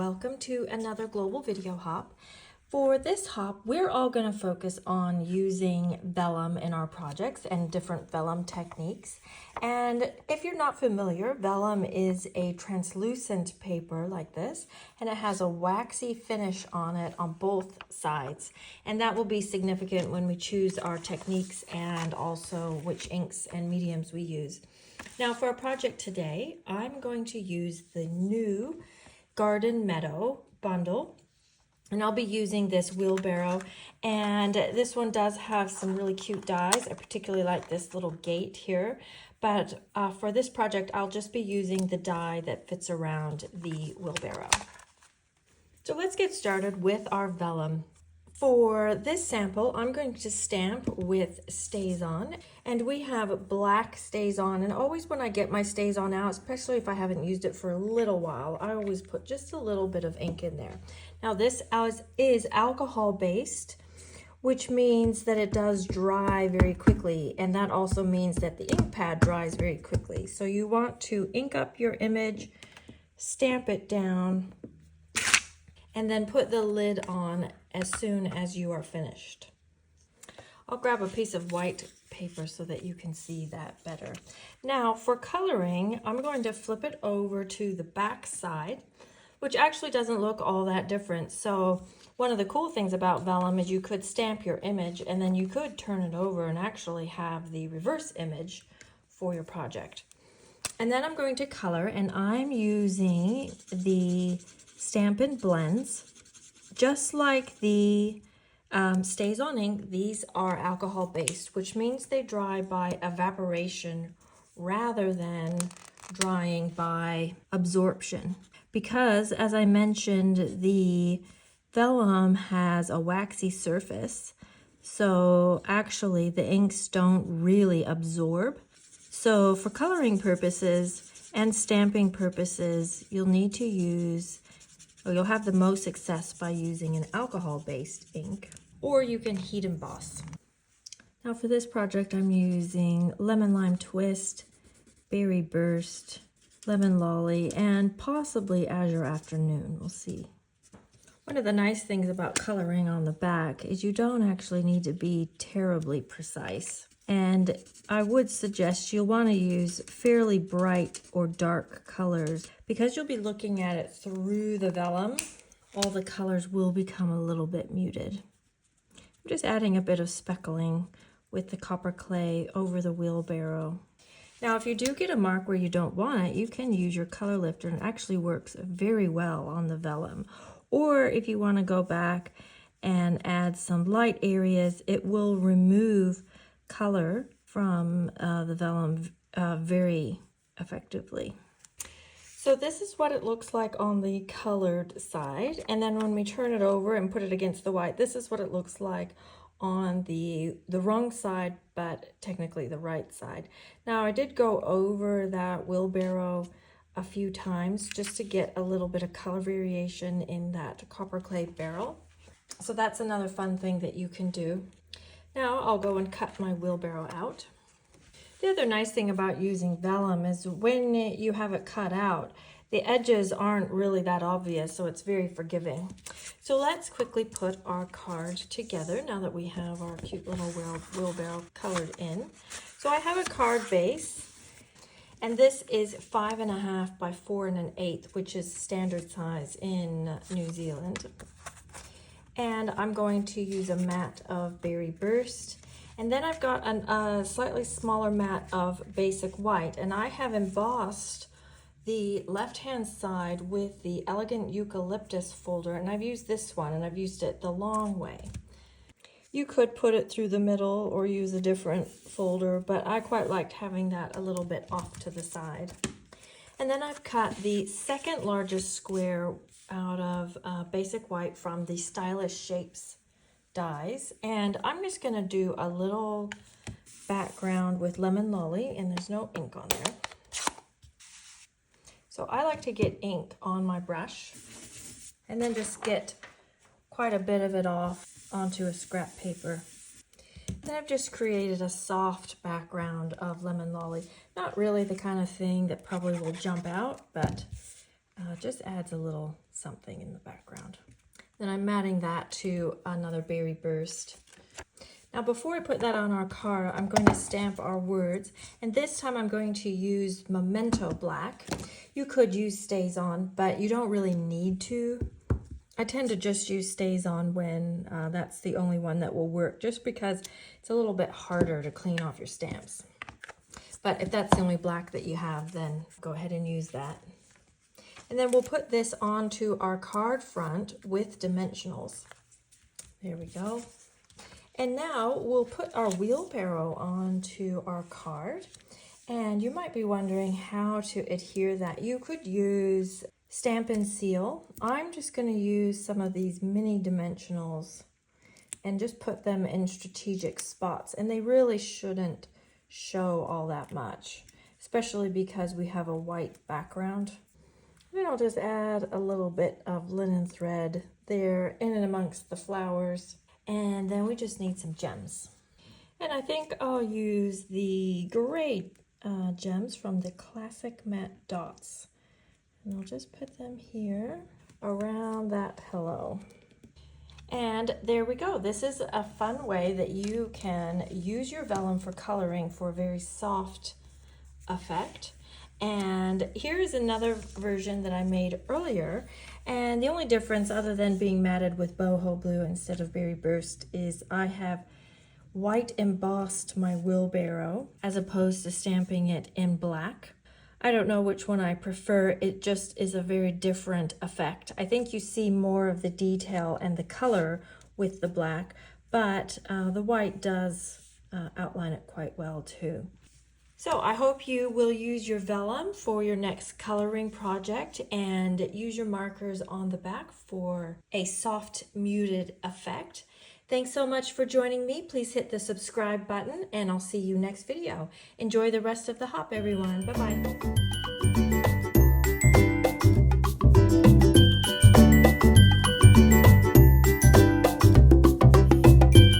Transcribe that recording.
welcome to another Global Video Hop. For this hop, we're all going to focus on using vellum in our projects and different vellum techniques. And if you're not familiar, vellum is a translucent paper like this, and it has a waxy finish on it on both sides. And that will be significant when we choose our techniques and also which inks and mediums we use. Now for our project today, I'm going to use the new Garden Meadow bundle, and I'll be using this wheelbarrow, and this one does have some really cute dies. I particularly like this little gate here, but for this project I'll just be using the die that fits around the wheelbarrow. So let's get started with our vellum. For this sample, I'm going to stamp with StazOn, and we have black StazOn, and always when I get my StazOn out, especially if I haven't used it for a little while, I always put just a little bit of ink in there. Now this is alcohol based, which means that it does dry very quickly, and that also means that the ink pad dries very quickly. So you want to ink up your image, stamp it down, and then put the lid on as soon as you are finished. I'll grab a piece of white paper so that you can see that better. Now for coloring, I'm going to flip it over to the back side, which actually doesn't look all that different. So one of the cool things about vellum is you could stamp your image and then you could turn it over and actually have the reverse image for your project. And then I'm going to color, and I'm using the Stampin' Blends. Just like the StazOn ink, these are alcohol based, which means they dry by evaporation rather than drying by absorption. Because, as I mentioned, the vellum has a waxy surface, so actually the inks don't really absorb. So for coloring purposes and stamping purposes, you'll need to use, or you'll have the most success by using an alcohol-based ink, or you can heat emboss. Now for this project, I'm using Lemon Lime Twist, Berry Burst, Lemon Lolly, and possibly Azure Afternoon. We'll see. One of the nice things about coloring on the back is you don't actually need to be terribly precise. And I would suggest you'll want to use fairly bright or dark colors, because you'll be looking at it through the vellum. All the colors will become a little bit muted. I'm just adding a bit of speckling with the copper clay over the wheelbarrow. Now, if you do get a mark where you don't want it, you can use your color lifter, and it actually works very well on the vellum. Or if you want to go back and add some light areas, it will remove color from the vellum very effectively. So this is what it looks like on the colored side, and then when we turn it over and put it against the white, this is what it looks like on the wrong side, but technically the right side. Now I did go over that wheelbarrow a few times just to get a little bit of color variation in that copper clay barrel. So that's another fun thing that you can do. Now I'll go and cut my wheelbarrow out. The other nice thing about using vellum is when you have it cut out, the edges aren't really that obvious, so it's very forgiving. So let's quickly put our card together now that we have our cute little wheelbarrow colored in. So I have a card base, and this is 5.5 by 4 1/8, which is standard size in New Zealand. And I'm going to use a mat of Berry Burst. And then I've got a slightly smaller mat of basic white, and I have embossed the left-hand side with the Elegant Eucalyptus folder, and I've used this one, and I've used it the long way. You could put it through the middle or use a different folder, but I quite liked having that a little bit off to the side. And then I've cut the second largest square out of basic white from the Stylish Shapes dies, and I'm just going to do a little background with Lemon Lolly, and there's no ink on there. So I like to get ink on my brush and then just get quite a bit of it off onto a scrap paper. Then I've just created a soft background of Lemon Lolly. Not really the kind of thing that probably will jump out, but just adds a little something in the background. Then I'm matting that to another berry burst. Now before I put that on our card, I'm going to stamp our words, and this time I'm going to use Memento Black. You could use Stays On, but you don't really need to. I tend to just use Stays On when that's the only one that will work, just because it's a little bit harder to clean off your stamps. But if that's the only black that you have, then go ahead and use that. And then we'll put this onto our card front with dimensionals. There we go. And now we'll put our wheelbarrow onto our card. And you might be wondering how to adhere that. You could use Stampin' Seal. I'm just going to use some of these mini dimensionals and just put them in strategic spots. And they really shouldn't show all that much, especially because we have a white background. Then I'll just add a little bit of linen thread there in and amongst the flowers. And then we just need some gems. And I think I'll use the gray gems from the Classic Matte Dots. And I'll just put them here around that hello. And there we go. This is a fun way that you can use your vellum for coloring for a very soft effect. And here's another version that I made earlier. And the only difference, other than being matted with boho blue instead of berry burst, is I have white embossed my wheelbarrow as opposed to stamping it in black. I don't know which one I prefer. It just is a very different effect. I think you see more of the detail and the color with the black, but the white does outline it quite well too. So I hope you will use your vellum for your next coloring project and use your markers on the back for a soft muted effect. Thanks so much for joining me. Please hit the subscribe button and I'll see you next video. Enjoy the rest of the hop, everyone. Bye-bye.